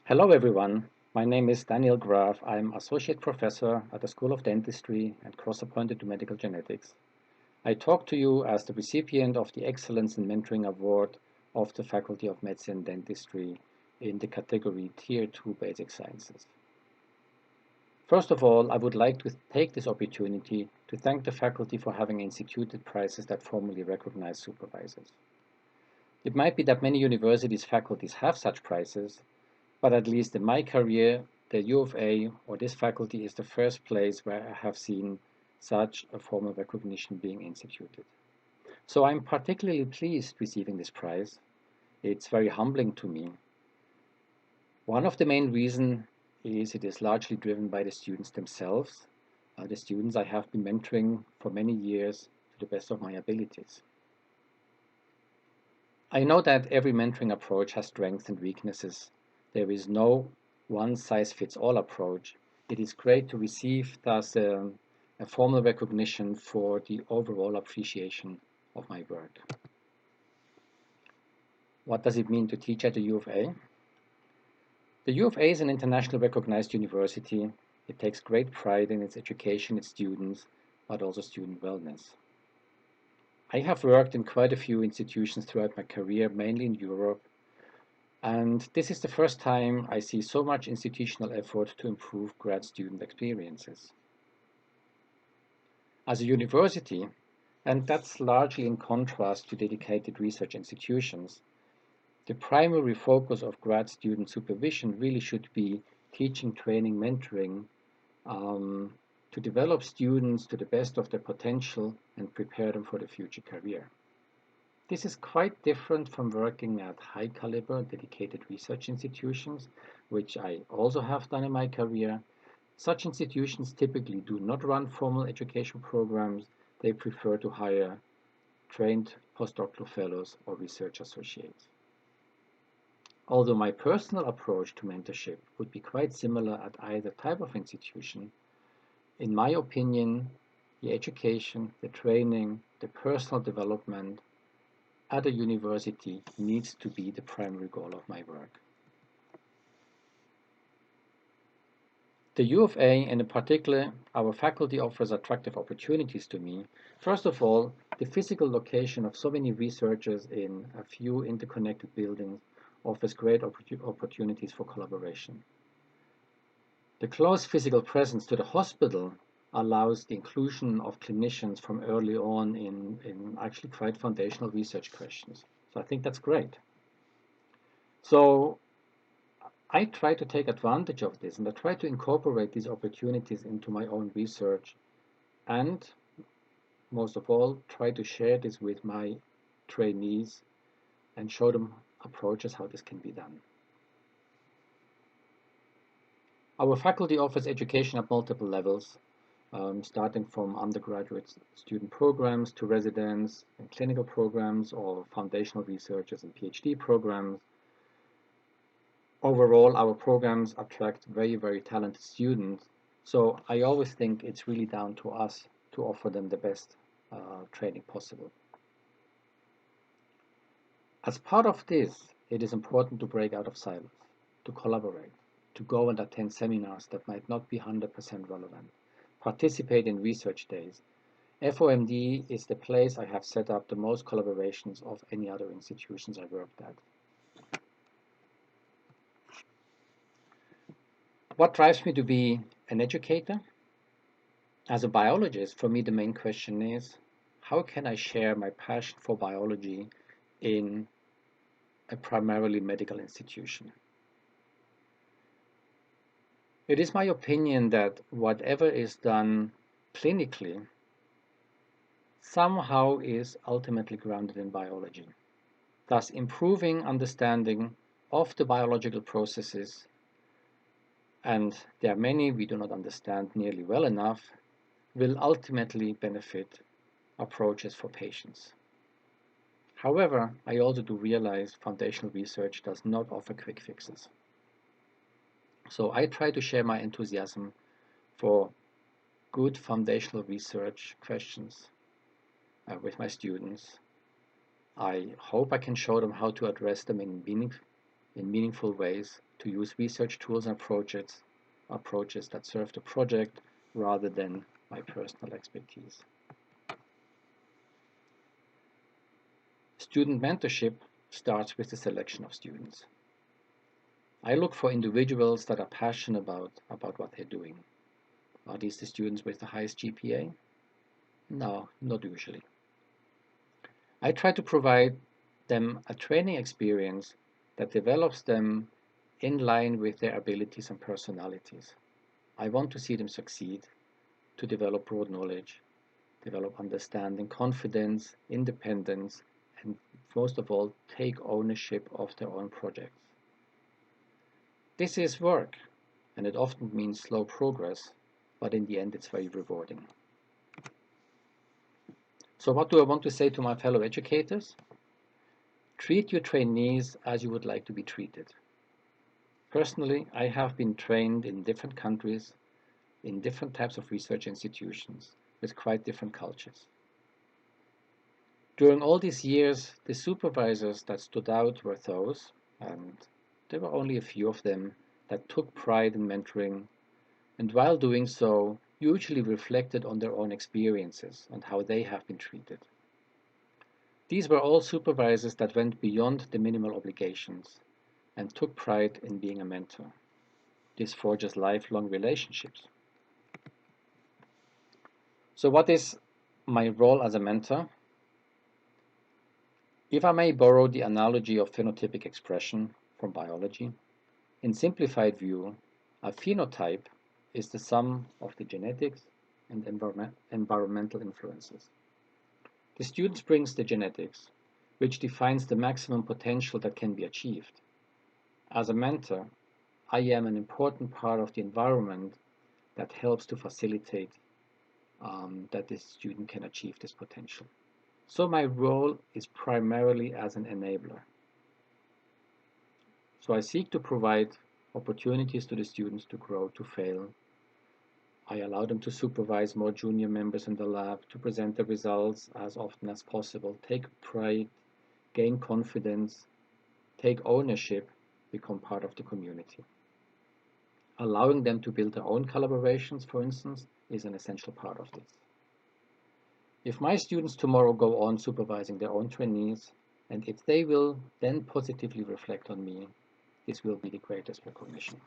Hello everyone, my name is Daniel Graf. I'm Associate Professor at the School of Dentistry and cross-appointed to Medical Genetics. I talk to you as the recipient of the Excellence in Mentoring Award of the Faculty of Medicine and Dentistry in the category Tier 2 Basic Sciences. First of all, I would like to take this opportunity to thank the faculty for having instituted prizes that formally recognize supervisors. It might be that many universities' faculties have such prizes, but at least in my career, the U of A or this faculty is the first place where I have seen such a formal recognition being instituted. So I'm particularly pleased receiving this prize. It's very humbling to me. One of the main reasons is it is largely driven by the students themselves, the students I have been mentoring for many years to the best of my abilities. I know that every mentoring approach has strengths and weaknesses. There is no one-size-fits-all approach. It is great to receive thus a formal recognition for the overall appreciation of my work. What does it mean to teach at the U of A? The U of A is an internationally recognized university. It takes great pride in its education, its students, but also student wellness. I have worked in quite a few institutions throughout my career, mainly in Europe, and this is the first time I see so much institutional effort to improve grad student experiences. As a university, and that's largely in contrast to dedicated research institutions, the primary focus of grad student supervision really should be teaching, training, mentoring to develop students to the best of their potential and prepare them for the future career. This is quite different from working at high caliber dedicated research institutions, which I also have done in my career. Such institutions typically do not run formal education programs. They prefer to hire trained postdoctoral fellows or research associates. Although my personal approach to mentorship would be quite similar at either type of institution, in my opinion, the education, the training, the personal development at a university needs to be the primary goal of my work. The U of A, and in particular our faculty, offers attractive opportunities to me. First of all, the physical location of so many researchers in a few interconnected buildings offers great opportunities for collaboration. The close physical presence to the hospital allows the inclusion of clinicians from early on in actually quite foundational research questions. So I think that's great. So I try to take advantage of this and I try to incorporate these opportunities into my own research and, most of all, try to share this with my trainees and show them approaches how this can be done. Our faculty offers education at multiple levels, starting from undergraduate student programs to residence and clinical programs or foundational researchers and PhD programs. Overall, our programs attract very, very talented students, so I always think it's really down to us to offer them the best training possible. As part of this, it is important to break out of silos, to collaborate, to go and attend seminars that might not be 100% relevant, participate in research days. FOMD is the place I have set up the most collaborations of any other institutions I worked at. What drives me to be an educator? As a biologist, for me the main question is, how can I share my passion for biology in a primarily medical institution? It is my opinion that whatever is done clinically somehow is ultimately grounded in biology, thus improving understanding of the biological processes, and there are many we do not understand nearly well enough, will ultimately benefit approaches for patients. However, I also do realize foundational research does not offer quick fixes. So I try to share my enthusiasm for good foundational research questions with my students. I hope I can show them how to address them in meaningful ways to use research tools and approaches that serve the project rather than my personal expertise. Student mentorship starts with the selection of students. I look for individuals that are passionate about what they're doing. Are these the students with the highest GPA? No, not usually. I try to provide them a training experience that develops them in line with their abilities and personalities. I want to see them succeed, to develop broad knowledge, develop understanding, confidence, independence, and most of all, take ownership of their own projects. This is work, and it often means slow progress, but in the end it's very rewarding. So what do I want to say to my fellow educators? Treat your trainees as you would like to be treated. Personally, I have been trained in different countries, in different types of research institutions, with quite different cultures. During all these years, the supervisors that stood out were those, and there were only a few of them, that took pride in mentoring, and while doing so, usually reflected on their own experiences and how they have been treated. These were all supervisors that went beyond the minimal obligations and took pride in being a mentor. This forges lifelong relationships. So what is my role as a mentor? If I may borrow the analogy of phenotypic expression from biology, in simplified view, a phenotype is the sum of the genetics and environmental influences. The student brings the genetics, which defines the maximum potential that can be achieved. As a mentor, I am an important part of the environment that helps to facilitate that this student can achieve this potential. So my role is primarily as an enabler. So I seek to provide opportunities to the students to grow, to fail. I allow them to supervise more junior members in the lab, to present the results as often as possible, take pride, gain confidence, take ownership, become part of the community. Allowing them to build their own collaborations, for instance, is an essential part of this. If my students tomorrow go on supervising their own trainees, and if they will then positively reflect on me, this will be the greatest recognition.